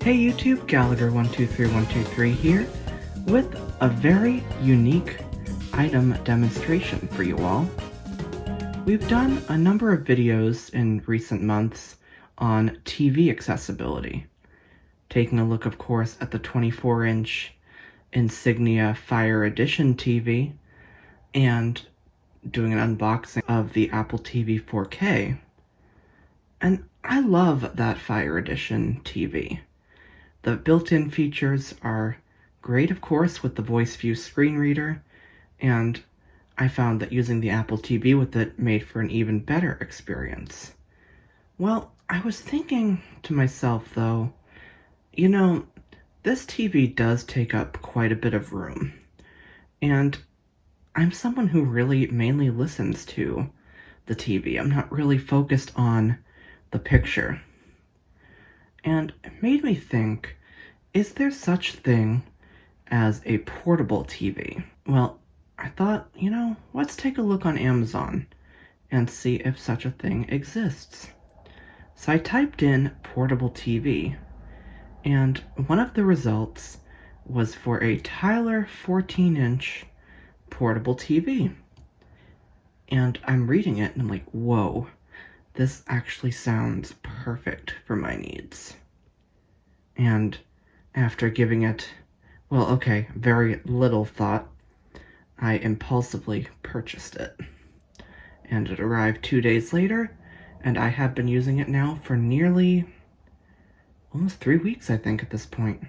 Hey YouTube, Gallagher123123 here with a very unique item demonstration for you all. We've done a number of videos in recent months on TV accessibility, taking a look of course at the 24-inch Insignia Fire Edition TV and doing an unboxing of the Apple TV 4K. And I love that Fire Edition TV. The built-in features are great, of course, with the Voice View screen reader, and I found that using the Apple TV with it made for an even better experience. Well, I was thinking to myself, though, you know, this TV does take up quite a bit of room, and I'm someone who really mainly listens to the TV. I'm not really focused on the picture. And it made me think, is there such thing as a portable TV? Well, I thought, let's take a look on Amazon and see if such a thing exists. So I typed in portable TV, and one of the results was for a Tyler 14-inch portable TV. And I'm reading it and I'm like, whoa, this actually sounds perfect for my needs. And after giving it, very little thought, I impulsively purchased it. And it arrived 2 days later, and I have been using it now for nearly almost 3 weeks, I think, at this point.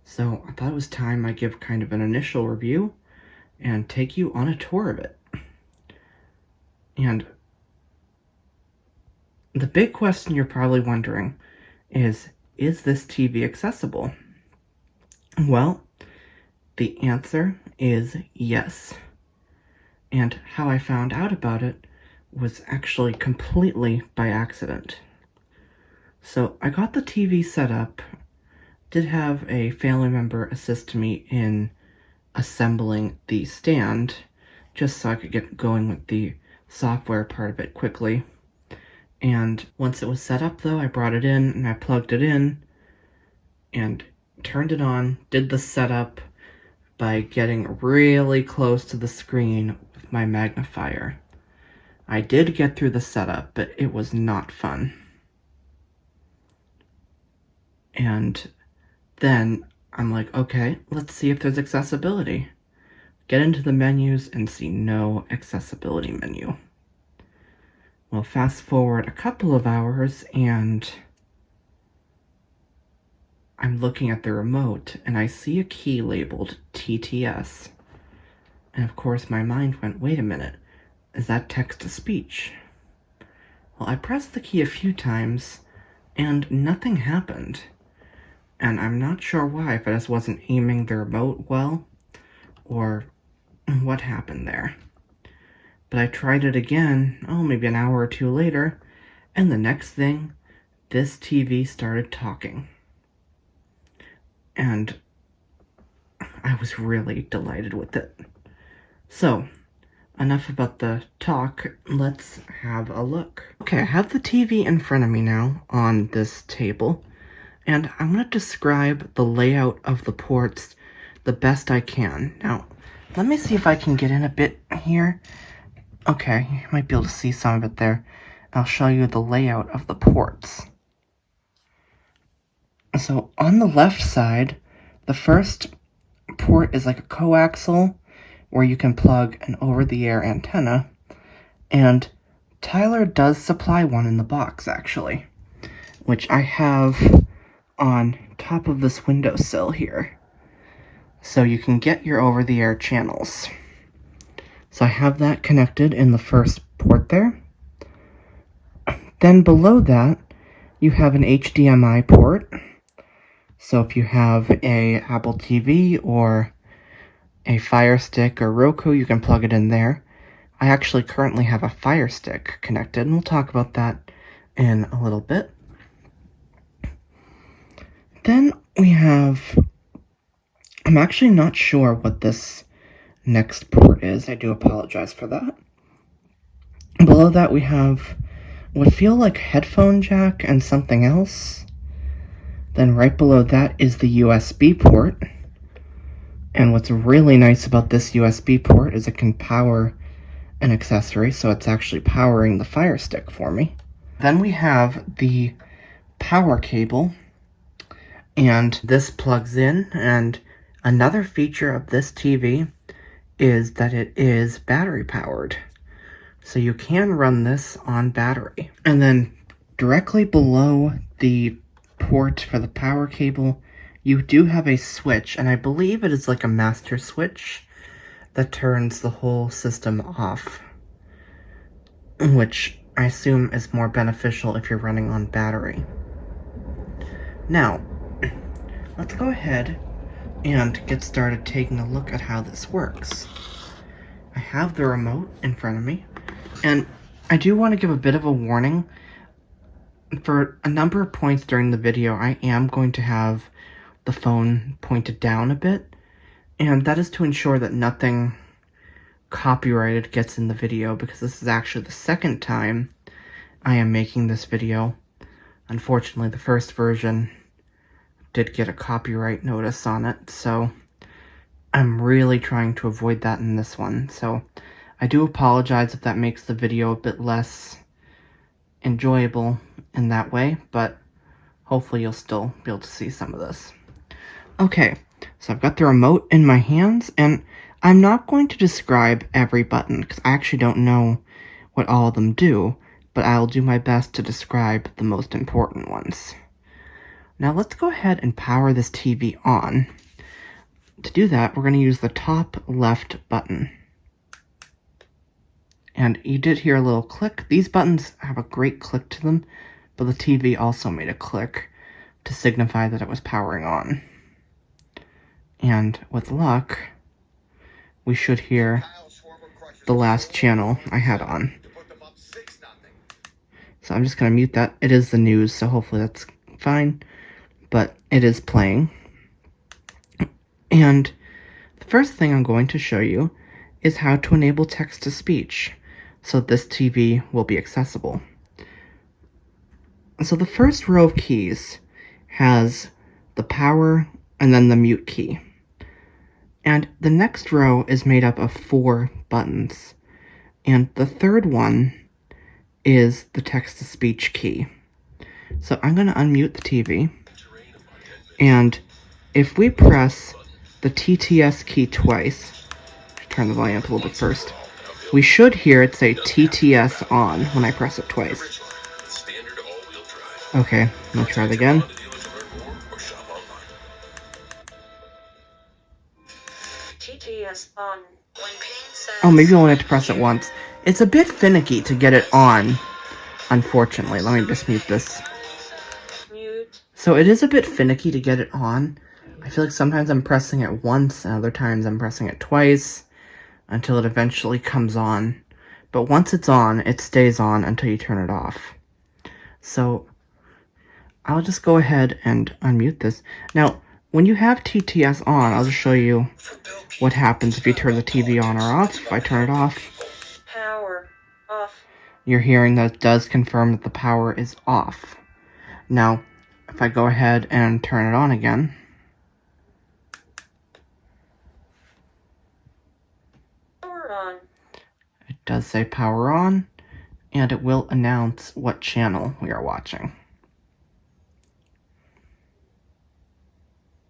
So I thought it was time I give kind of an initial review and take you on a tour of it. And the big question you're probably wondering is this TV accessible? Well, the answer is yes. And how I found out about it was actually completely by accident. So I got the TV set up, did have a family member assist me in assembling the stand, just so I could get going with the software part of it quickly. And once it was set up, though, I brought it in and I plugged it in and turned it on, did the setup by getting really close to the screen with my magnifier. I did get through the setup, but it was not fun. And then I'm like, okay, let's see if there's accessibility. Get into the menus and see no accessibility menu. Well, fast forward a couple of hours and I'm looking at the remote and I see a key labeled TTS. And of course my mind went, wait a minute, is that text-to-speech? Well, I pressed the key a few times and nothing happened. And I'm not sure why, if I just wasn't aiming the remote well, or what happened there. But I tried it again, maybe an hour or two later, and the next thing, this TV started talking. And I was really delighted with it. So, enough about the talk, let's have a look. Okay, I have the TV in front of me now on this table, and I'm going to describe the layout of the ports the best I can. Now, let me see if I can get in a bit here. Okay, you might be able to see some of it there. I'll show you the layout of the ports. So on the left side, the first port is like a coaxial where you can plug an over-the-air antenna, and Tyler does supply one in the box actually, which I have on top of this windowsill here. So you can get your over-the-air channels. So I have that connected in the first port there. Then below that, you have an HDMI port. So if you have a Apple TV or a Fire Stick or Roku, you can plug it in there. I actually currently have a Fire Stick connected, and we'll talk about that in a little bit. Then we have, I'm actually not sure what this next port is. I do apologize for that. Below that we have what feel like headphone jack and something else. Then right below that is the USB port. And what's really nice about this USB port is it can power an accessory, so it's actually powering the Fire Stick for me. Then we have the power cable, and this plugs in, and another feature of this TV is that it is battery powered. So you can run this on battery. And then directly below the port for the power cable, you do have a switch, and I believe it is like a master switch that turns the whole system off, which I assume is more beneficial if you're running on battery. Now, let's go ahead and get started taking a look at how this works. I have the remote in front of me, and I do want to give a bit of a warning. For a number of points during the video, I am going to have the phone pointed down a bit, and that is to ensure that nothing copyrighted gets in the video, because this is actually the second time I am making this video. Unfortunately, the first version did get a copyright notice on it, so I'm really trying to avoid that in this one. So I do apologize if that makes the video a bit less enjoyable in that way, but hopefully you'll still be able to see some of this. Okay, so I've got the remote in my hands, and I'm not going to describe every button, because I actually don't know what all of them do, but I'll do my best to describe the most important ones. Now let's go ahead and power this TV on. To do that, we're going to use the top left button. And you did hear a little click. These buttons have a great click to them, but the TV also made a click to signify that it was powering on. And with luck, we should hear the last channel I had on. So I'm just going to mute that. It is the news, so hopefully that's fine. But it is playing. And the first thing I'm going to show you is how to enable text-to-speech, so this TV will be accessible. So the first row of keys has the power and then the mute key. And the next row is made up of 4 buttons. And the third one is the text-to-speech key. So I'm going to unmute the TV. And if we press the TTS key twice, turn the volume up a little bit first, we should hear it say TTS on when I press it twice. Okay, let's try it again. TTS on. Oh, maybe I wanted to press it once. It's a bit finicky to get it on, unfortunately. Let me just mute this. Mute. So it is a bit finicky to get it on. I feel like sometimes I'm pressing it once, and other times I'm pressing it twice, until it eventually comes on. But once it's on, it stays on until you turn it off. So I'll just go ahead and unmute this. Now, when you have TTS on, I'll just show you what happens if you turn the TV on or off. If I turn it off, Power off. you're hearing that it does confirm that the power is off. Now, if I go ahead and turn it on again, Power on. it does say power on, and it will announce what channel we are watching.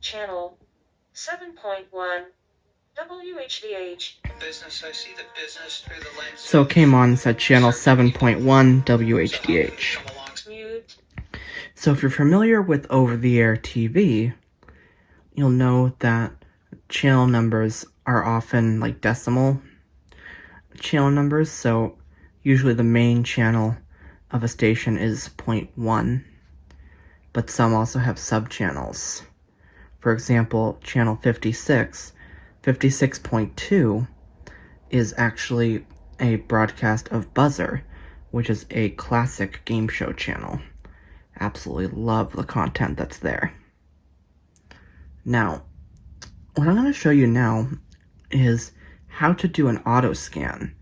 Channel 7.1 WHDH. Business, I see the business through the lens. So it came on and said channel 7.1 WHDH. Mute. So if you're familiar with over-the-air TV, you'll know that channel numbers are often like decimal channel numbers. So usually the main channel of a station is 0.1, but some also have sub-channels. For example, channel 56.2 is actually a broadcast of Buzzer, which is a classic game show channel. Absolutely love the content that's there. Now, what I'm going to show you now is how to do an auto scan.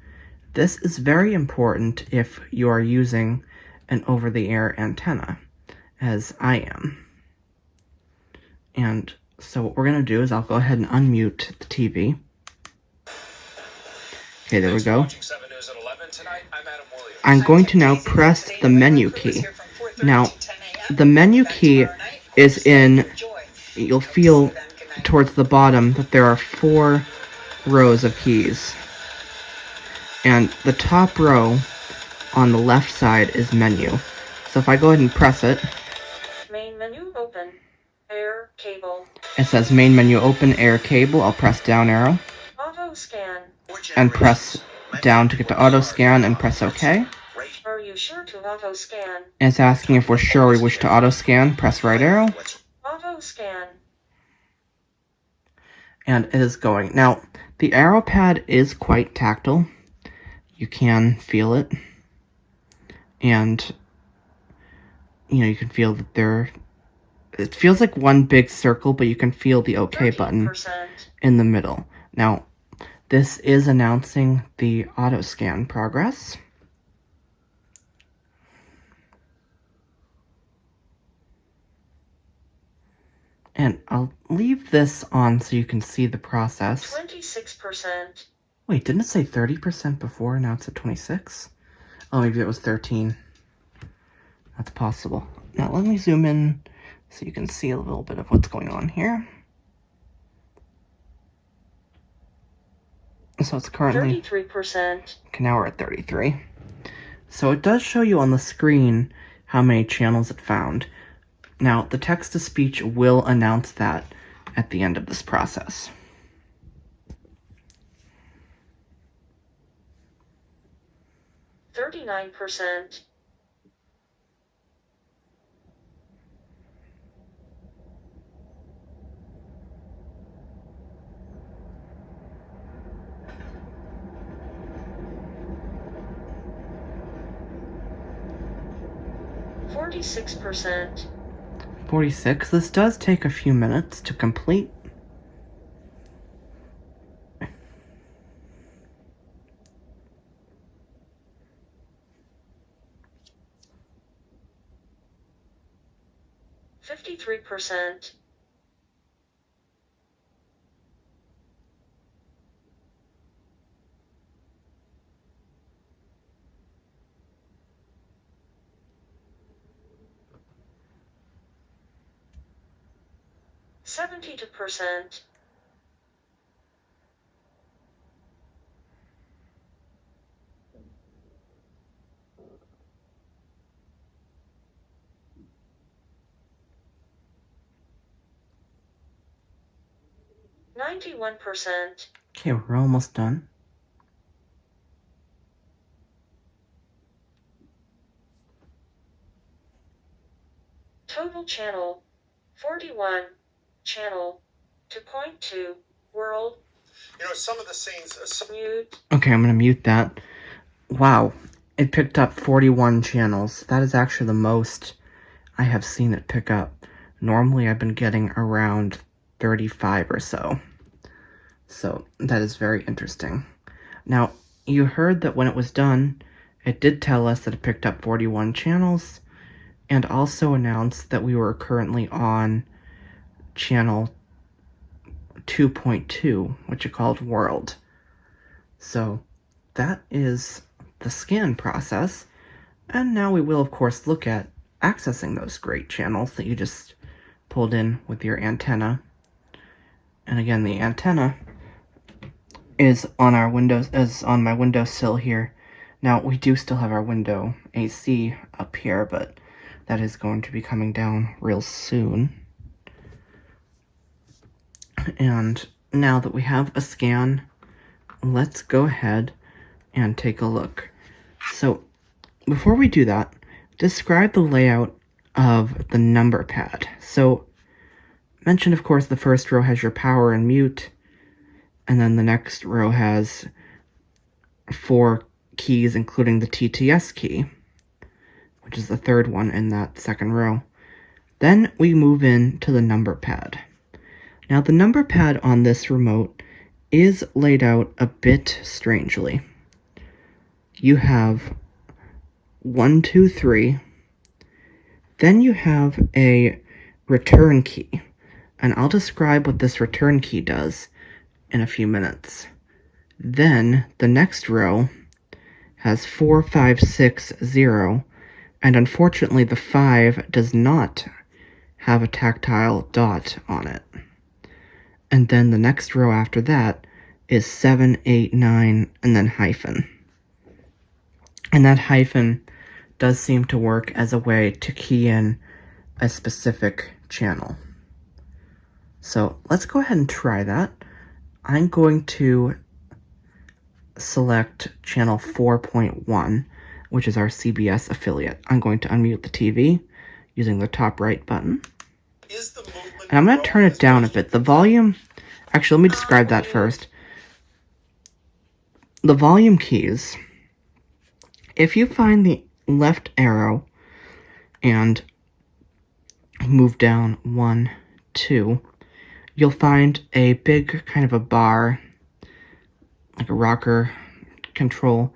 This is very important if you are using an over-the-air antenna, as I am. And so what we're going to do is I'll go ahead and unmute the TV. Okay, there we go. I'm going to now press the menu key. Now, the menu key is in, you'll feel towards the bottom that there are 4 rows of keys. And the top row on the left side is menu. So if I go ahead and press it, Main menu open. Air cable. it says main menu open, air cable. I'll press down arrow Auto scan. and press down to get to auto scan and press OK. Are you sure to auto scan? It's asking if we're sure we wish to auto scan. Press right arrow. Auto scan. And it is going. Now, the arrow pad is quite tactile. You can feel it. And, you can feel that it feels like one big circle, but you can feel the OK button 30%. in the middle. Now, this is announcing the auto scan progress. And I'll leave this on so you can see the process. 26%. Wait, didn't it say 30% before? Now it's at 26? Oh, maybe it was 13. That's possible. Now let me zoom in so you can see a little bit of what's going on here. So it's currently 33%. Okay, now we're at 33. So it does show you on the screen how many channels it found. Now, the text-to-speech will announce that at the end of this process. %39. %46. 46. This does take a few minutes to complete. %53. 72%. 91%. Okay, we're almost done. Total channel 41. Channel 2.2. World. Some of the scenes. Mute. Okay, I'm going to mute that. Wow, it picked up 41 channels. That is actually the most I have seen it pick up. Normally I've been getting around 35 or so. So that is very interesting. Now, you heard that when it was done, it did tell us that it picked up 41 channels, and also announced that we were currently on channel 2.2, which it called World. So that is the scan process, and now we will of course look at accessing those great channels that you just pulled in with your antenna. And again, the antenna is on our windows, is on my windowsill here. Now we do still have our window AC up here, but that is going to be coming down real soon. And now that we have a scan, let's go ahead and take a look. So before we do that, describe the layout of the number pad. So mentioned, of course, the first row has your power and mute, and then the next row has 4 keys, including the TTS key, which is the third one in that second row. Then we move into the number pad. Now, the number pad on this remote is laid out a bit strangely. You have 1, 2, 3. Then you have a return key. And I'll describe what this return key does in a few minutes. Then the next row has 4, 5, 6, 0, and unfortunately the 5 does not have a tactile dot on it. And then the next row after that is 7, 8, 9, and then hyphen. And that hyphen does seem to work as a way to key in a specific channel. So let's go ahead and try that. I'm going to select channel 4.1, which is our CBS affiliate. I'm going to unmute the TV using the top right button. And I'm going to turn it down a bit. The volume, actually, let me describe that first. The volume keys, if you find the left arrow and move down 1, 2, you'll find a big kind of a bar, like a rocker control,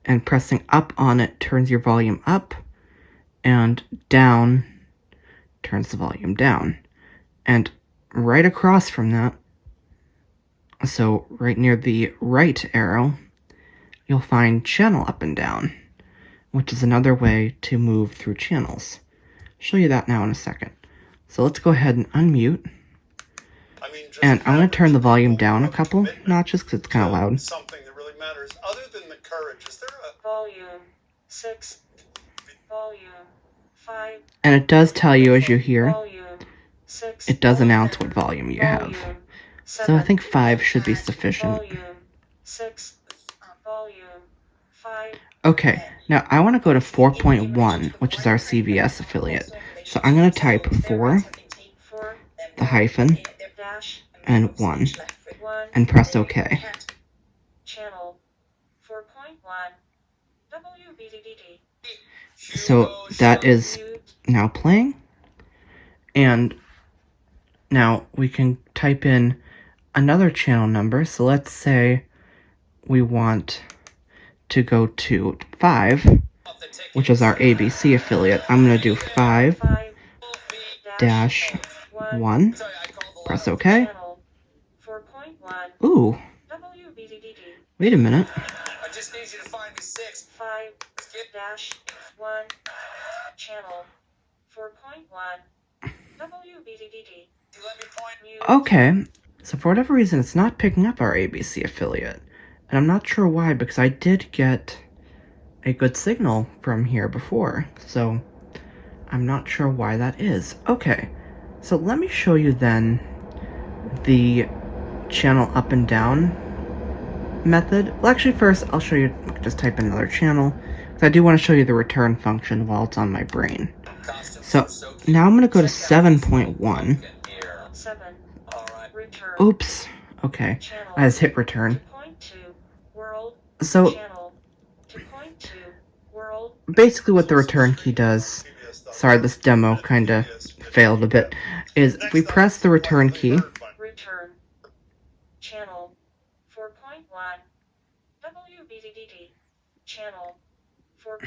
and pressing up on it turns your volume up, and down turns the volume down. And right across from that, so right near the right arrow, you'll find channel up and down, which is another way to move through channels. I'll show you that now in a second. So let's go ahead and unmute. And I'm going to turn the volume down a couple notches because it's kind of loud. Something that really matters. Other than the courage, is there a volume 6, volume 5, And it does tell you as you hear, volume 6, it does announce what volume you have. volume So I 7, think 5 should be sufficient. volume 6, volume 5. Okay, now I want to go to 4.1, which is our CBS affiliate. So I'm going to type 4, 4 the hyphen, dash and 1, 1 and press OK. channel 4.1 WBDD. So that is now playing. And now we can type in another channel number. So let's say we want to go to 5, which is our ABC affiliate. I'm going to do 5 dash 1. Press OK. Channel 4.1 Ooh, WBDD. wait a minute. I just need you to find me 6. 5 dash 1 channel 4.1 WBDD. Let me point Mute. Okay, so for whatever reason, it's not picking up our ABC affiliate. And I'm not sure why, because I did get a good signal from here before. So I'm not sure why that is. Okay, so let me show you then the channel up and down method. Well, actually, first I'll show you, just type in another channel, because I do want to show you the return function while it's on my brain. So now I'm going to go to 7.1. 7 return. Oops. Okay, Channel I just hit return. 2.2 world So channel 2.2 world basically what the return key does, sorry this demo kind of failed a bit, is if we press the return key, return channel 4.1 WBDD channel 4.1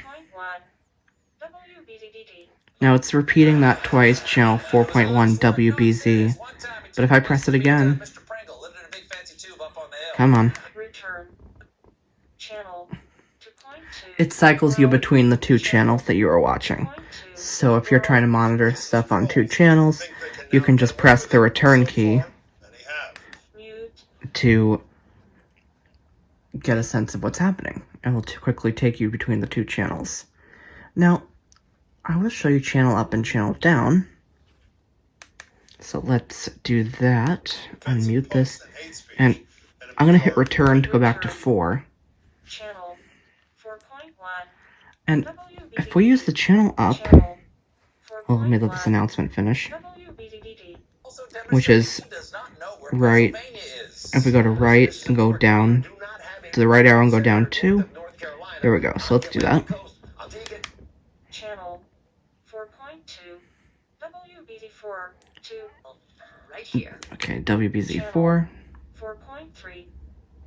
WBDD. now it's repeating that twice, channel 4.1 WBZ, but if I press it again, come on, Return channel 2.2. it cycles you between the two channels that you are watching. So if you're trying to monitor stuff on two channels, you can just press the return key Mute to get a sense of what's happening. It will quickly take you between the two channels. Now, I will show you channel up and channel down. So let's do that. Unmute this. And I'm going to hit return to go back to 4. channel 4.1 And if we use the channel up, channel well, let me let this announcement finish, WBDD. which is right. If we go to right and go down to the right arrow and go down 2, there we go. So let's do that. Channel 4.2 WBD4 2 right here. Okay, WBZ4. 4.3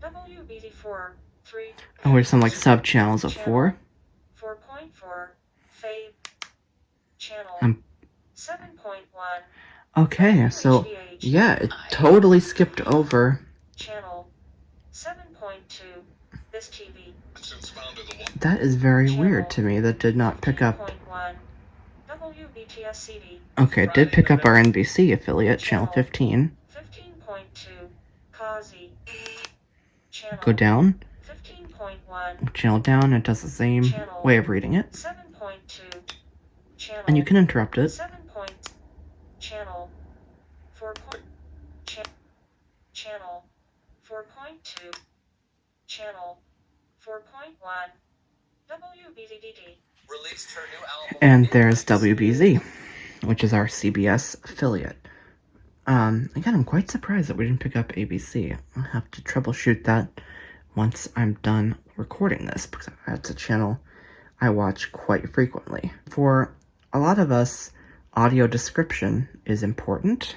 WBD4 3 And we're some like sub channels of 4. 4.4 Fade channel I'm 7.1 Okay, so yeah, it totally skipped over. Channel 7.2. This TV. That is very weird to me. That did not pick up. 15.1. WBTS-CD. Okay, it did pick up our NBC affiliate, channel 15. 15.2. Kazi. Channel. Go down. 15.1. Channel down, it does the same Channel way of reading it. 7.2. Channel. And you can interrupt it. 7. Channel 4. Channel 4.2. Channel 4.1. WBDD. Released her new album. And there's WBZ, which is our CBS affiliate. Again, I'm quite surprised that we didn't pick up ABC. I'll have to troubleshoot that once I'm done recording this, because that's a channel I watch quite frequently. For a lot of us, audio description is important,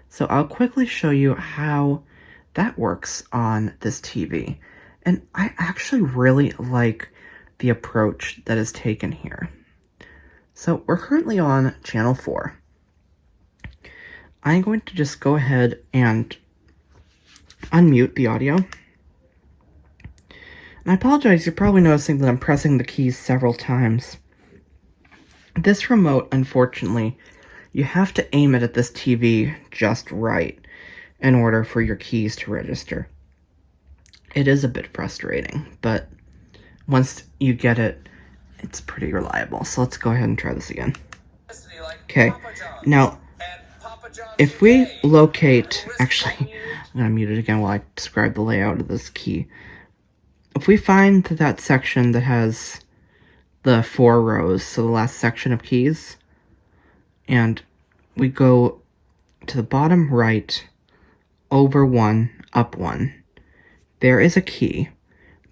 so I'll quickly show you how that works on this TV. And I actually really like the approach that is taken here. So we're currently on channel 4. I'm going to just go ahead and unmute the audio. And I apologize, you're probably noticing that I'm pressing the keys several times. This remote, unfortunately, you have to aim it at this TV just right in order for your keys to register. It is a bit frustrating, but once you get it, it's pretty reliable. So let's go ahead and try this again. Okay, now, if we locate, actually, I'm going to mute it again while I describe the layout of this key. If we find that section that has the 4 rows, so the last section of keys, and we go to the bottom right, over 1, up 1, there is a key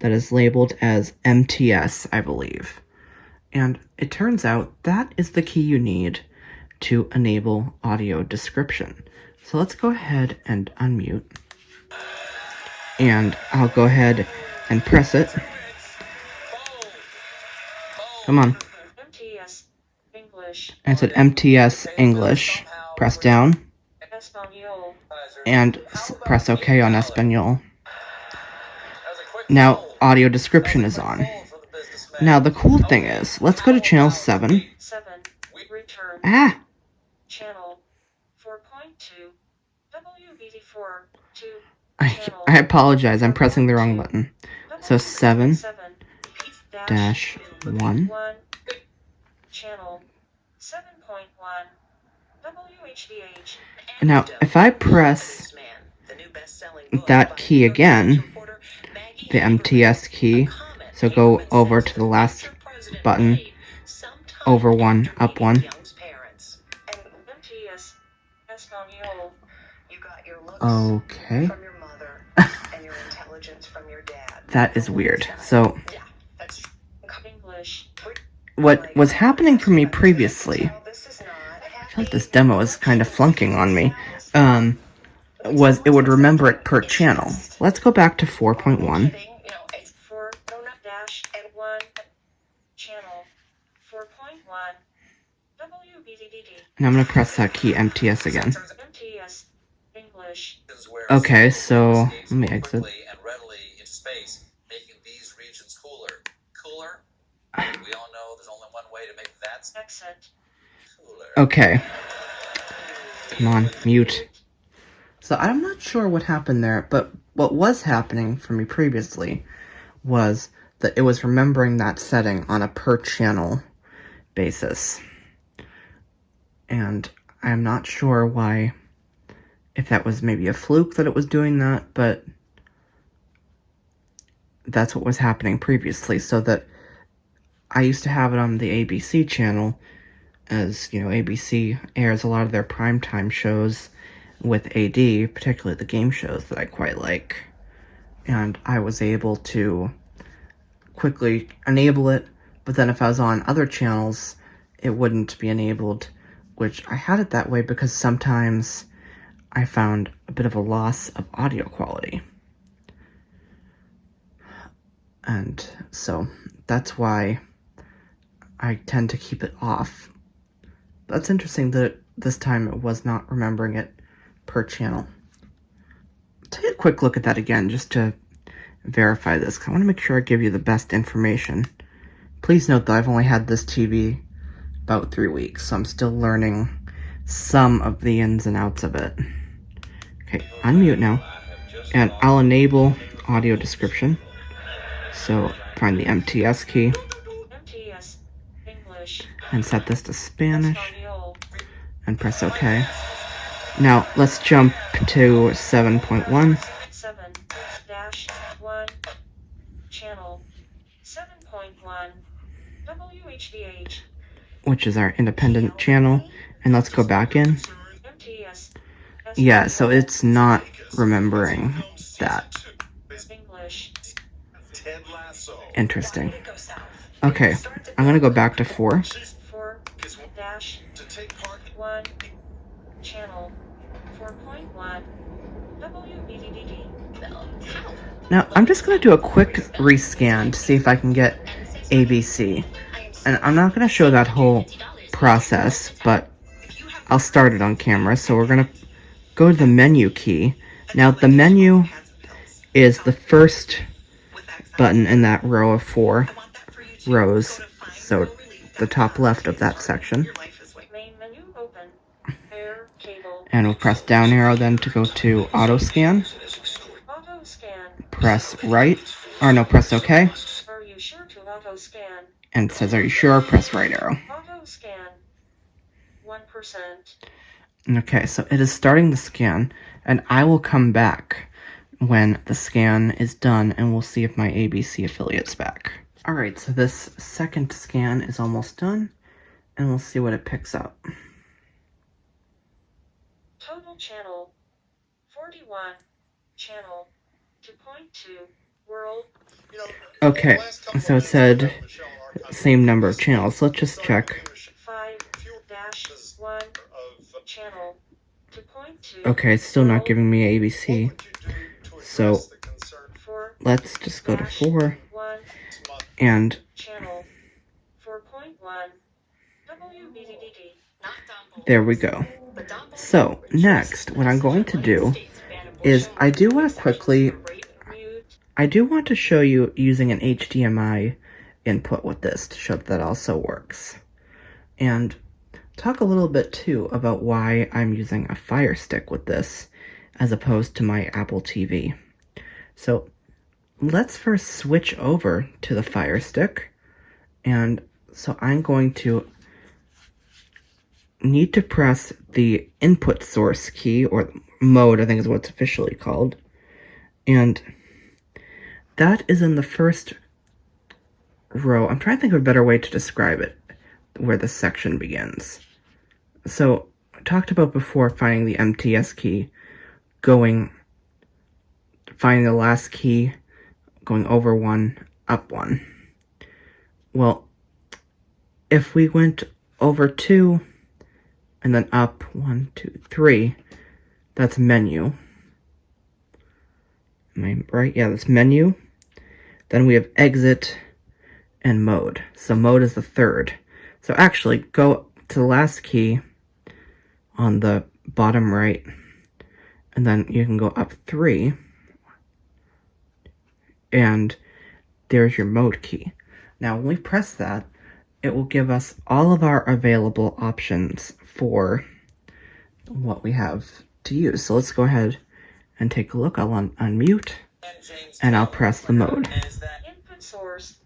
that is labeled as MTS, I believe. And it turns out that is the key you need to enable audio description. So let's go ahead and unmute. And I'll go ahead and press it. Come on. MTS English. And it said MTS English. Press down. Espanol. And press OK on Espanol. Now, audio description is on. Now, the cool thing is, let's go to channel 7. 7. Return. Ah! Channel 4.2. WBD4 2. I apologize, I'm pressing the wrong button. So 7 dash 1. Channel 7.1. WHDH. And now, if I press that key again, the MTS key, so go over to the last button, over 1, up 1. MTS Espanol. Okay. That is weird. So, English. what was happening for me previously, I feel like this demo is kind of flunking on me, was it would remember it per channel. Let's go back to 4.1. 4-1 channel 4.1 WBDD. And I'm going to press that key MTS again. MTS English. Okay, so let me exit. And readily into space, making these regions cooler. Cooler? We all know there's only one way to make that Exit. cooler. Okay. Come on, mute. So I'm not sure what happened there, but what was happening for me previously was that it was remembering that setting on a per channel basis. And I'm not sure why, if that was maybe a fluke that it was doing that, but that's what was happening previously, so that I used to have it on the ABC channel, as, you know, ABC airs a lot of their primetime shows with AD, particularly the game shows that I quite like, and I was able to quickly enable it, but then if I was on other channels, it wouldn't be enabled, which I had it that way because sometimes I found a bit of a loss of audio quality. And so that's why I tend to keep it off. That's interesting that it this time it was not remembering it per channel. Take a quick look at that again just to verify this, 'cause I want to make sure I give you the best information. Please note that I've only had this TV about 3 weeks, so I'm still learning some of the ins and outs of it. Okay, unmute now, and I'll enable audio description. So find the MTS key MTS, English, and set this to Spanish Espanol, and press OK. Now let's jump to 7.1. 7-1, channel, 7.1, WHDH, which is our independent channel, and let's go back in. MTS, Yeah, so it's not remembering that. English, Interesting. Okay, I'm gonna go back to 4. 4-1, channel, 4.1, WBDD. Now, I'm just gonna do a quick rescan to see if I can get ABC. And I'm not gonna show that whole process, but I'll start it on camera. So we're gonna go to the menu key. Now, the menu is the first button in that row of 4 rows. So the top left of that section. Main menu open. Air cable. And we'll press down arrow then to go to auto scan. Auto scan. Press right, or no, press OK. Are you sure to auto scan? And it says, are you sure? Press right arrow. Auto scan. 1%. Okay, so it is starting the scan, and I will come back when the scan is done, and we'll see if my ABC affiliate's back. Alright, so this second scan is almost done, and we'll see what it picks up. Total channel. 41. Channel. 2.2. World. Okay, so it said same number of channels. Let's just check. 5-1. Channel. 2.2. Okay, it's still not giving me ABC. So 4. let's just go to 4, 1. and Channel. 4.1. WBDD. there we go. So next, what I'm going to do is I do want to show you using an HDMI input with this to show that also works. And talk a little bit too about why I'm using a Fire Stick with this as opposed to my Apple TV. So let's first switch over to the Fire Stick. And so I'm going to need to press the input source key, or mode I think is what it's officially called. And that is in the first row. I'm trying to think of a better way to describe it, where this section begins. So I talked about before finding the MTS key, finding the last key, going over 1, up 1. Well, if we went over 2, and then up 1, 2, 3, that's menu. Am I right? Yeah, that's menu. Then we have exit and mode. So mode is the third. So actually, go to the last key on the bottom right, and then you can go up 3, and there's your mode key. Now, when we press that, it will give us all of our available options for what we have to use. So let's go ahead and take a look. I'll unmute, and I'll press the mode. Input source.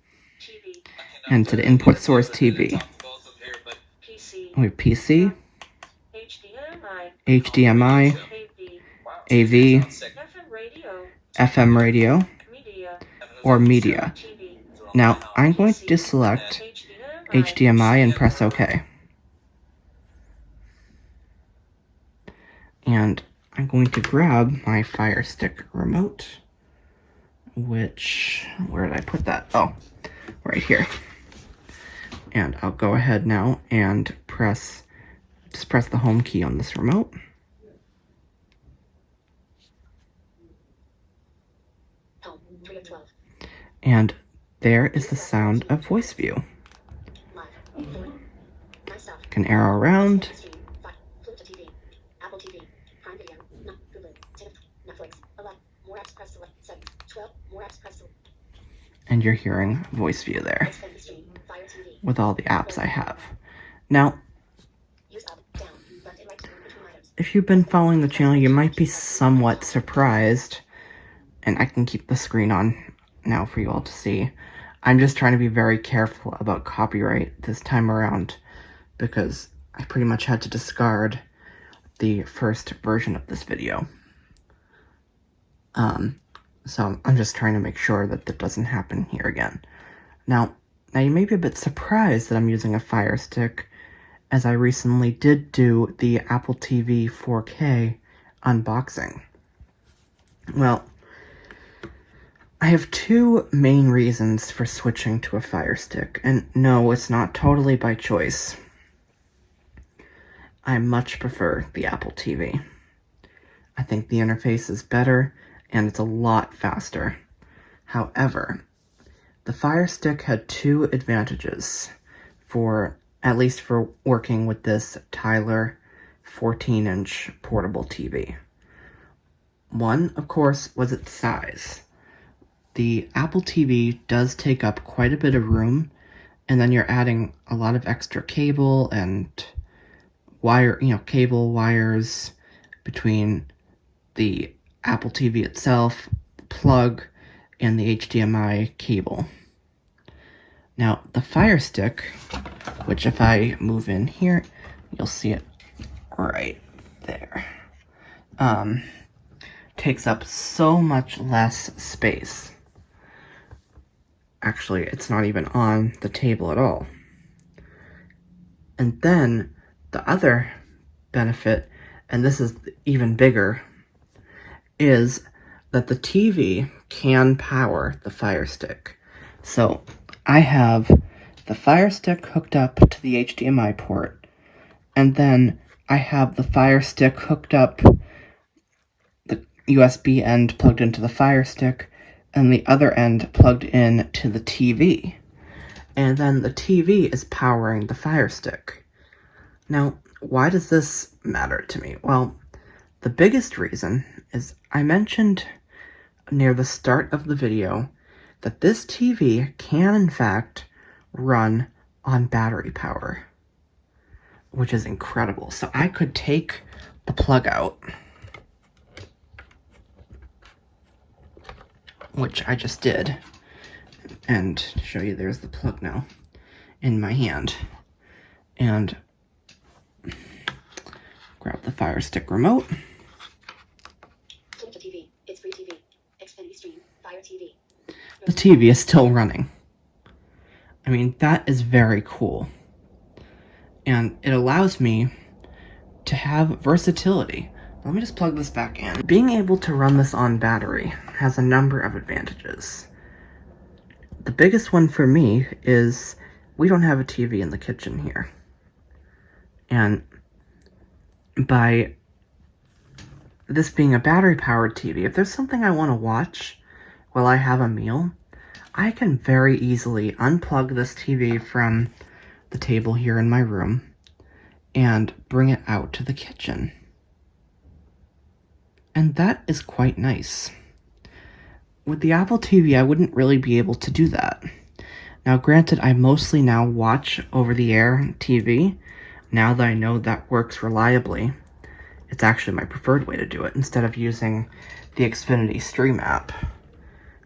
TV. And to the input source TV. PC. We have PC, HDMI. HDMI, AV. AV, FM radio. FM radio, Media. or media. TV. Now, I'm going to deselect HDMI and press OK. And I'm going to grab my Fire Stick remote, where did I put that? Oh, right here. And I'll go ahead now and press the home key on this remote. And there is the sound of voice view. Can arrow around And you're hearing voice view there with all the apps I have. Now, if you've been following the channel, you might be somewhat surprised, and I can keep the screen on now for you all to see. I'm just trying to be very careful about copyright this time around because I pretty much had to discard the first version of this video. So I'm just trying to make sure that that doesn't happen here again. Now you may be a bit surprised that I'm using a Fire Stick, as I recently did do the Apple TV 4K unboxing. Well, I have two main reasons for switching to a Fire Stick, and no, it's not totally by choice. I much prefer the Apple TV. I think the interface is better, and it's a lot faster. However, the Fire Stick had two advantages at least for working with this Tyler 14-inch portable TV. One, of course, was its size. The Apple TV does take up quite a bit of room, and then you're adding a lot of extra cable and cable wires between the Apple TV itself, the plug, and the HDMI cable. Now, the Fire Stick, which if I move in here, you'll see it right there, takes up so much less space. Actually, it's not even on the table at all. And then the other benefit, and this is even bigger, is that the TV can power the Fire Stick. So I have the Fire Stick hooked up to the HDMI port, and then I have the Fire Stick hooked up, the USB end plugged into the Fire Stick, and the other end plugged in to the TV. And then the TV is powering the Fire Stick. Now, why does this matter to me? Well, the biggest reason is I mentioned near the start of the video that this TV can, in fact, run on battery power, which is incredible. So I could take the plug out, which I just did, and to show you, there's the plug now in my hand, and grab the Fire Stick remote. It's free TV. Xfinity Stream, Fire TV. The TV is still running. I mean, that is very cool. And it allows me to have versatility. Let me just plug this back in. Being able to run this on battery has a number of advantages. The biggest one for me is we don't have a TV in the kitchen here. And by this being a battery-powered TV, if there's something I want to watch while I have a meal, I can very easily unplug this TV from the table here in my room and bring it out to the kitchen. And that is quite nice. With the Apple TV, I wouldn't really be able to do that. Now, granted, I mostly now watch over-the-air TV. Now that I know that works reliably, it's actually my preferred way to do it, instead of using the Xfinity Stream app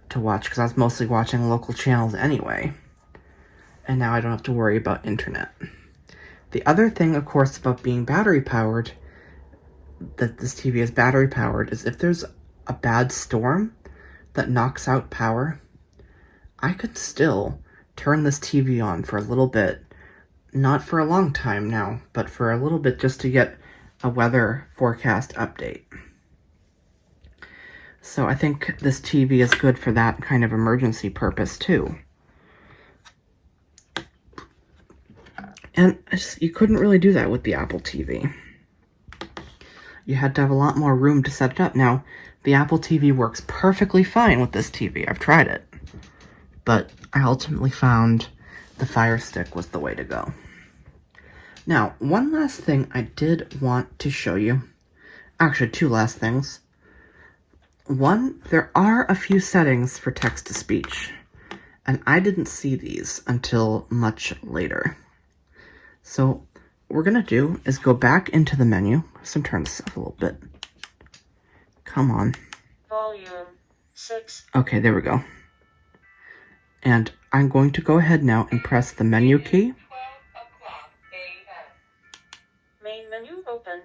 to watch, because I was mostly watching local channels anyway. And now I don't have to worry about internet. The other thing, of course, about being battery-powered, that this TV is battery-powered, is if there's a bad storm that knocks out power, I could still turn this TV on for a little bit. Not for a long time now, but for a little bit, just to get a weather forecast update. So I think this TV is good for that kind of emergency purpose too. And you couldn't really do that with the Apple TV. You had to have a lot more room to set it up. Now, the Apple TV works perfectly fine with this TV. I've tried it. But I ultimately found the Fire Stick was the way to go. Now, one last thing I did want to show you. Actually, two last things. there are a few settings for text-to-speech, and I didn't see these until much later. So what we're gonna do is go back into the menu. So turn this up a little bit. Come on. Volume 6. Okay, there we go. And I'm going to go ahead now and press the menu key. 12 o'clock a.m. Main menu open.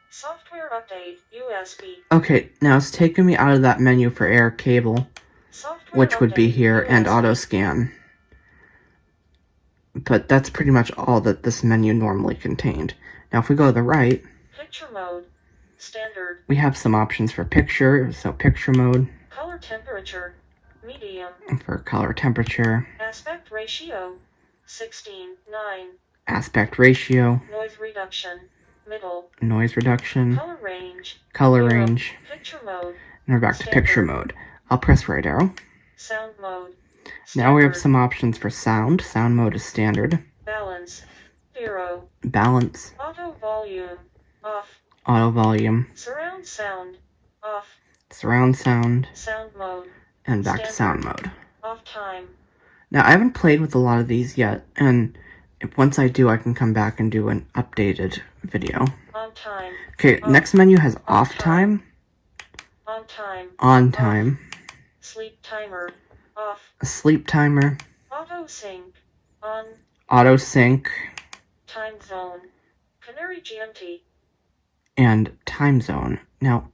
Software update USB. Okay, now it's taking me out of that menu for air cable, Software which would be update here, and USB. auto scan. But that's pretty much all that this menu normally contained. Now if we go to the right, Picture mode. Standard. we have some options for picture, so picture mode, Color temperature. Medium. for color temperature, Aspect ratio. 16:9. aspect ratio, Noise reduction. Middle. noise reduction, Color range. color Zero. range, Picture mode. and we're back to picture mode. I'll press right arrow. Sound mode. Now we have Standard. some options for sound. Sound mode is standard. Balance. 0. Balance, Auto volume. Off. auto volume, Surround sound. Off. surround sound, Sound mode. and back to sound Standard. mode. Off time. Now, I haven't played with a lot of these yet, and once I do, I can come back and do an updated video. On time. Okay, Off. next menu has off time, On time. on time, Sleep timer. Off. a sleep timer, Auto sync. On. auto sync, Time zone. Canary GMT. and time zone. Now,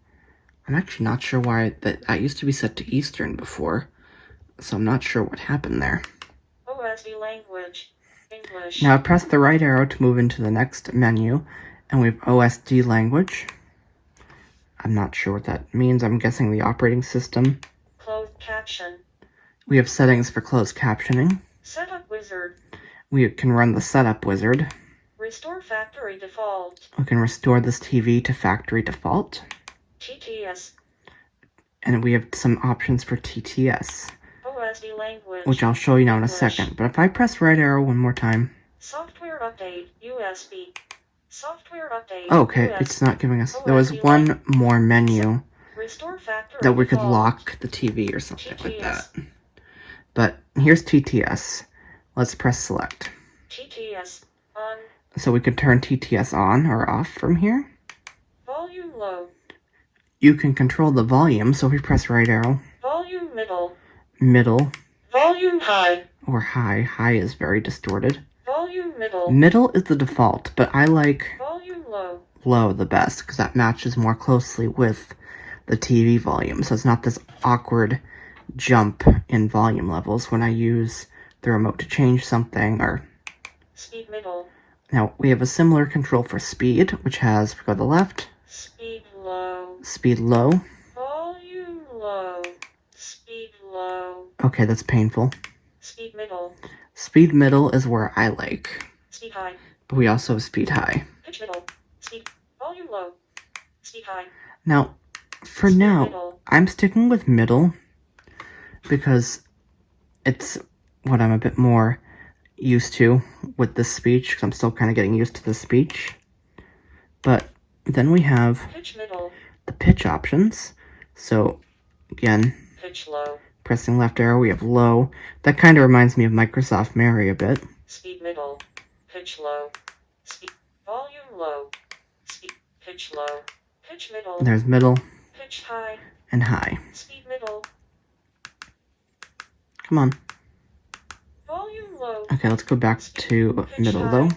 I'm actually not sure why that used to be set to Eastern before, so I'm not sure what happened there. OSD language. English. Now, I press the right arrow to move into the next menu, and we have OSD language. I'm not sure what that means. I'm guessing the operating system. Closed caption. We have settings for closed captioning. Setup wizard. We can run the setup wizard. Restore factory default. We can restore this TV to factory default. TTS. And we have some options for TTS, OSD language. which I'll show you now in a English. second. But if I press right arrow one more time, Software update. USB. Software update. okay, USB. it's not giving us. There was one more menu Restore factory that we could default. lock the TV or something like that. TTS. But here's TTS. Let's press select. TTS. On. So we could turn TTS on or off from here. Volume low. You can control the volume, so if we press right arrow, Volume middle. middle, Volume high. or high. High is very distorted. Volume middle. Middle is the default, but I like Volume low. low the best because that matches more closely with the TV volume. So it's not this awkward jump in volume levels when I use the remote to change something. Or Speed middle. now we have a similar control for speed, which has, if we go to the left, Speed low. speed low. Volume low. Speed low. Okay, that's painful. Speed middle. Speed middle is where I like, Speed high. but we also have speed high. Pitch middle. Speed. Volume low. Speed high. Now, for Speed now, middle. I'm sticking with middle because it's what I'm a bit more used to with this speech, because I'm still kind of getting used to this speech. But then we have Pitch middle. the pitch options. So, again, Pitch low. pressing left arrow, we have low. That kind of reminds me of Microsoft Mary a bit. Speed middle. Pitch low. Speed. Volume low. Speed. Pitch low. Pitch middle. There's middle Pitch high. and high. Speed middle. Come on. Volume low. Okay, let's go back to middle though.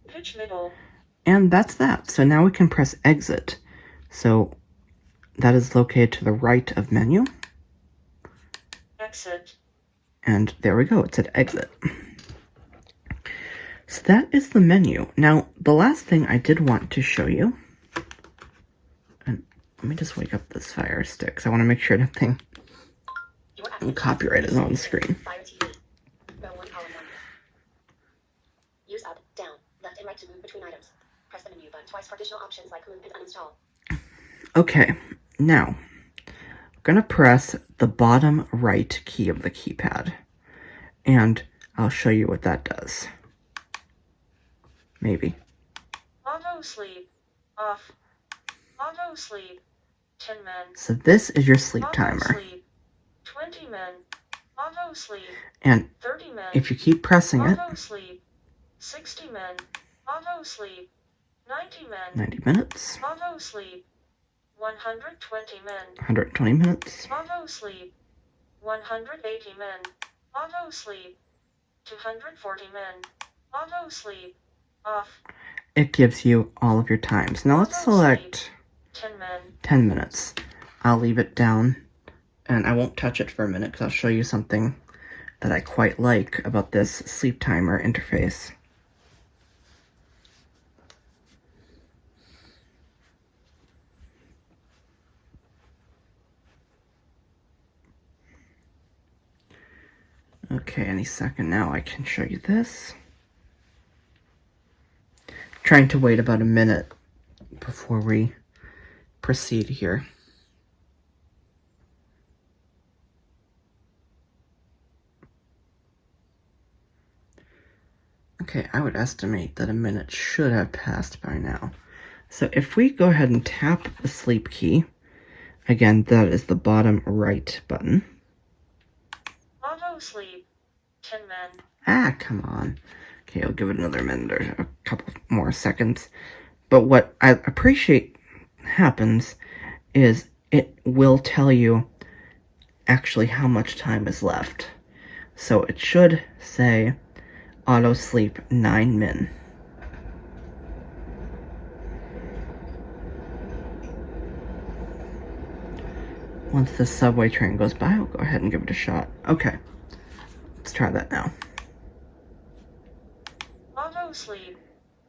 Pitch middle. And that's that. So now we can press exit. So that is located to the right of menu. Exit. And there we go, it said exit. So that is the menu. Now, the last thing I did want to show you, and let me just wake up this Fire Stick, because I want to make sure nothing copyright is on the screen. Fire TV. Row 1, column 1. Use up, down, left and right to move between items. Press the menu button twice for additional options like move and uninstall. Okay, now, I'm going to press the bottom right key of the keypad, and I'll show you what that does. Maybe. Auto sleep. Off. Auto sleep. 10 men. So this is your sleep Auto timer. sleep. 20 men. Auto sleep. And 30 men. if you keep pressing it, Auto sleep. 60 men. Auto sleep. 90 men. 90 minutes, Auto sleep. 120 men. 120 minutes, Auto sleep. 180 men. Auto sleep. 240 men. Auto sleep. Off. it gives you all of your times. Now let's select 10 men. 10 minutes. I'll leave it down and I won't touch it for a minute because I'll show you something that I quite like about this sleep timer interface. Okay, any second now I can show you this. Trying to wait about a minute before we proceed here. Okay, I would estimate that a minute should have passed by now. So if we go ahead and tap the sleep key, again, that is the bottom right button. Auto sleep. 10 men. Ah, come on. Okay, I'll give it another minute or a couple more seconds. But what I appreciate happens is it will tell you actually how much time is left. So it should say auto sleep 9 min. Once the subway train goes by, I'll go ahead and give it a shot. Okay, let's try that now. Auto sleep.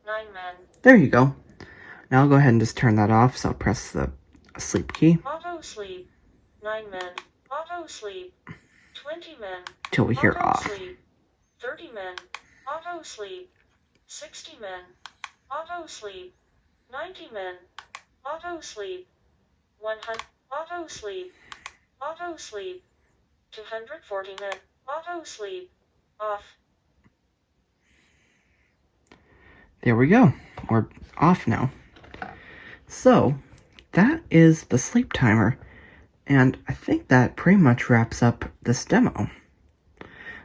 9 men. There you go. Now I'll go ahead and just turn that off, so I'll press the sleep key Auto sleep. 9 men. Auto sleep. 20 men. till we hear Auto off. sleep. 30 men. Auto sleep. 60 men. Auto sleep. 90 men. Auto sleep. 100. Auto sleep. Auto sleep. 240 men. Auto sleep. Off. There we go. We're off now. So, that is the sleep timer, and I think that pretty much wraps up this demo.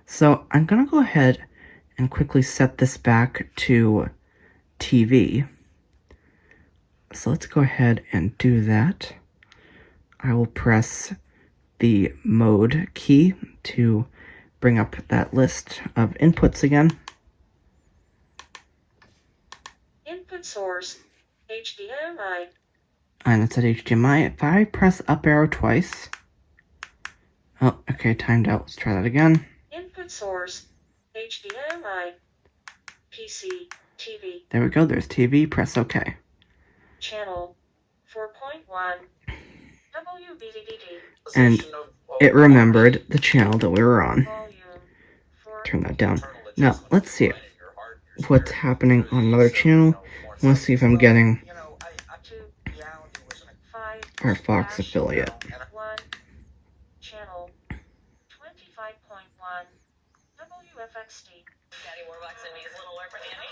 So, I'm gonna go ahead and quickly set this back to TV. So let's go ahead and do that. I will press the mode key to bring up that list of inputs again. Input source. HDMI. And it's at HDMI. If I press up arrow twice... Oh, okay, timed out. Let's try that again. Input source. HDMI. PC. TV. There we go. There's TV. Press OK. Channel 4.1. WBDD. And it remembered the channel that we were on. Volume 4. Turn that down. Now, let's see what's happening on another channel. I want to see if I'm getting our Fox affiliate. 1. Channel 25.1. WFXD.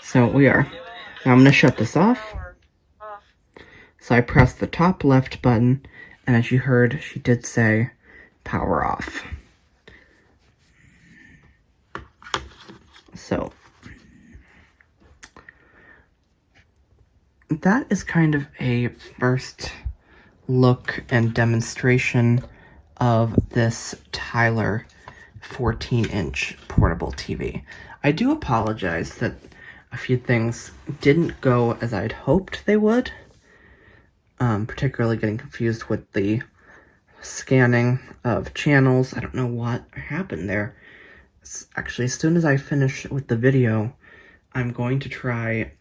So we are. Now I'm going to shut this off. Power off. So I pressed the top left button, and as you heard, she did say power off. So that is kind of a first look and demonstration of this Tyler 14-inch portable TV. I do apologize that a few things didn't go as I'd hoped they would, particularly getting confused with the scanning of channels. I don't know what happened there. Actually, as soon as I finish with the video, I'm going to try...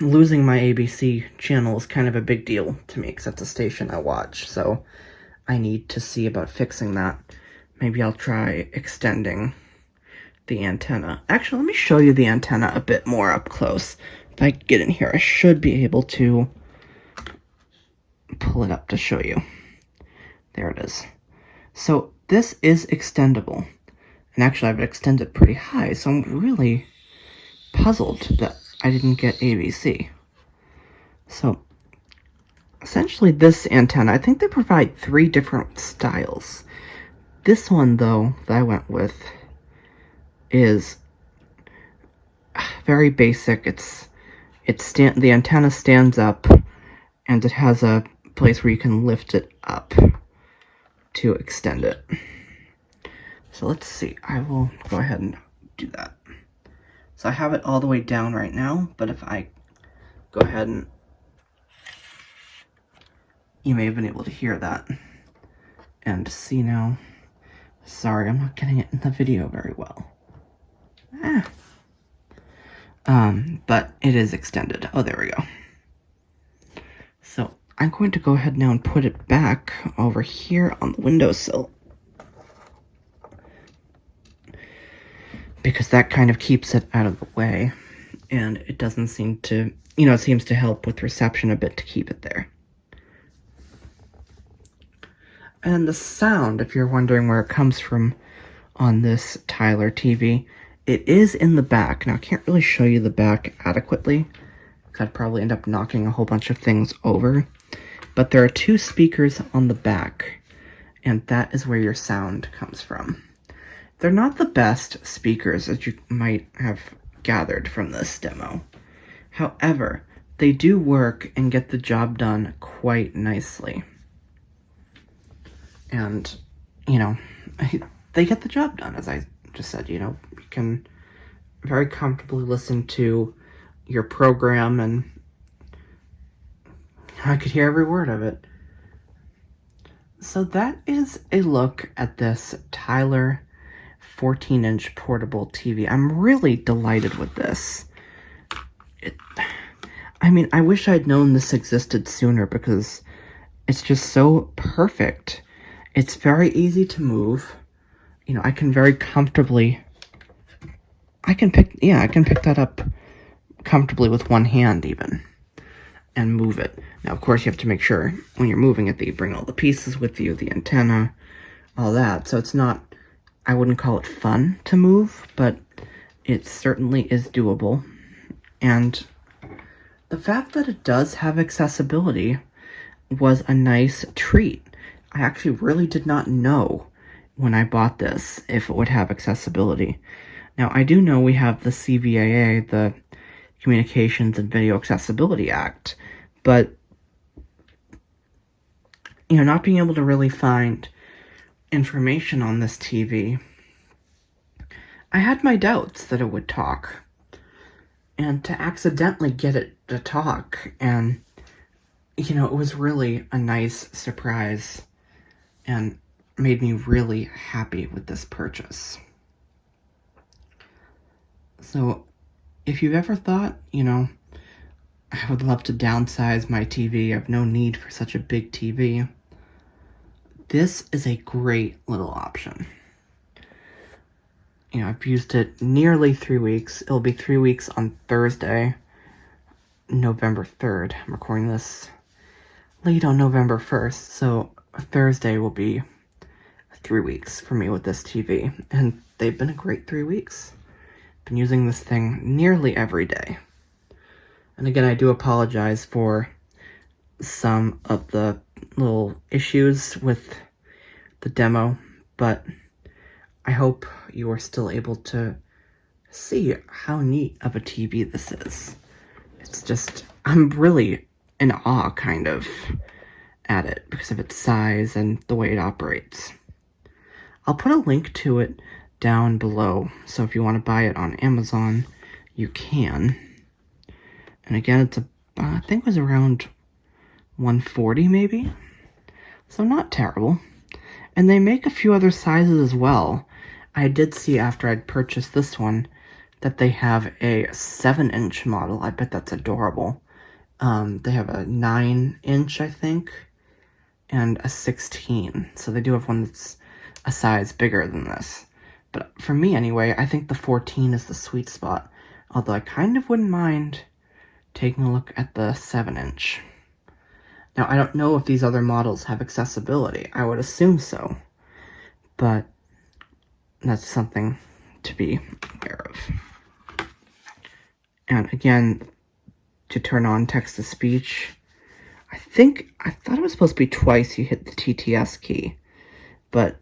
Losing my ABC channel is kind of a big deal to me because that's a station I watch, so I need to see about fixing that. Maybe I'll try extending the antenna. Actually, let me show you the antenna a bit more up close. If I get in here, I should be able to pull it up to show you. There it is. So this is extendable. And actually, I've extended pretty high, so I'm really puzzled that I didn't get ABC. So essentially this antenna. I think they provide 3 different styles. This one, though, that I went with is very basic. The antenna stands up, and it has a place where you can lift it up to extend it. So let's see. I will go ahead and do that. So I have it all the way down right now, but if I go ahead and... You may have been able to hear that and see now. Sorry, I'm not getting it in the video very well. But it is extended. Oh, there we go. So I'm going to go ahead now and put it back over here on the windowsill, because that kind of keeps it out of the way, and it doesn't seem to, it seems to help with reception a bit to keep it there. And the sound, if you're wondering where it comes from on this Tyler TV, it is in the back. Now, I can't really show you the back adequately, because I'd probably end up knocking a whole bunch of things over. But there are 2 speakers on the back, and that is where your sound comes from. They're not the best speakers, as you might have gathered from this demo. However, they do work and get the job done quite nicely. And, they get the job done, as I just said. You can very comfortably listen to your program, and I could hear every word of it. So that is a look at this Tyler 14-inch portable TV. I'm really delighted with this. I wish I'd known this existed sooner, because it's just so perfect. It's very easy to move. I can very comfortably... I can pick that up comfortably with one hand, even, and move it. Now, of course, you have to make sure when you're moving it that you bring all the pieces with you, the antenna, all that. So it's not... I wouldn't call it fun to move, but it certainly is doable. And the fact that it does have accessibility was a nice treat. I actually really did not know when I bought this if it would have accessibility. Now, I do know we have the CVAA, the Communications and Video Accessibility Act, but, not being able to really find information on this TV, I had my doubts that it would talk. And to accidentally get it to talk, and, it was really a nice surprise, and made me really happy with this purchase. So, if you've ever thought, I would love to downsize my TV, I have no need for such a big TV, this is a great little option. I've used it nearly 3 weeks. It'll be 3 weeks on Thursday, November 3rd. I'm recording this late on November 1st, so Thursday will be 3 weeks for me with this TV, and they've been a great 3 weeks. Been using this thing nearly every day. And again, I do apologize for some of the little issues with the demo, but I hope you are still able to see how neat of a TV this is. It's just, I'm really in awe, kind of, at it because of its size and the way it operates. I'll put a link to it down below, so if you want to buy it on Amazon, you can. And again, it's I think it was around $140 maybe, so not terrible. And they make a few other sizes as well. I did see after I'd purchased this one that they have a 7-inch model. I bet that's adorable. They have a 9-inch, I think, and a 16. So they do have one that's a size bigger than this. But for me anyway, I think the 14 is the sweet spot. Although I kind of wouldn't mind taking a look at the 7-inch. Now, I don't know if these other models have accessibility. I would assume so. But that's something to be aware of. And again, to turn on text-to-speech, I thought it was supposed to be twice you hit the TTS key, but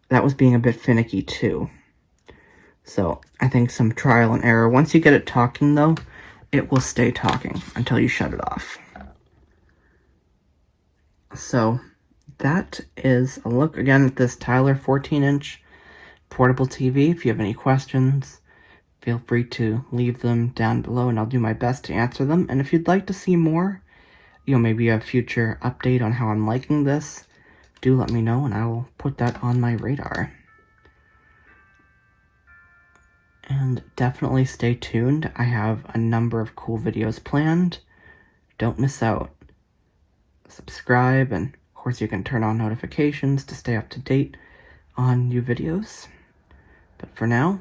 that was being a bit finicky too. So I think some trial and error. Once you get it talking though, it will stay talking until you shut it off. So that is a look again at this Tyler 14-inch portable TV. If you have any questions, feel free to leave them down below and I'll do my best to answer them. And if you'd like to see more, maybe a future update on how I'm liking this, do let me know and I will put that on my radar. And definitely stay tuned. I have a number of cool videos planned. Don't miss out. Subscribe, and of course you can turn on notifications to stay up to date on new videos. But for now,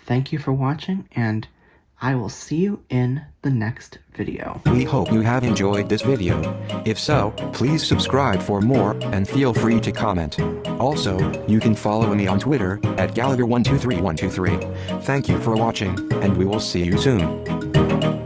thank you for watching, and I will see you in the next video. We hope you have enjoyed this video. If so, please subscribe for more, and feel free to comment. Also, you can follow me on Twitter, at Gallagher123123. Thank you for watching, and we will see you soon.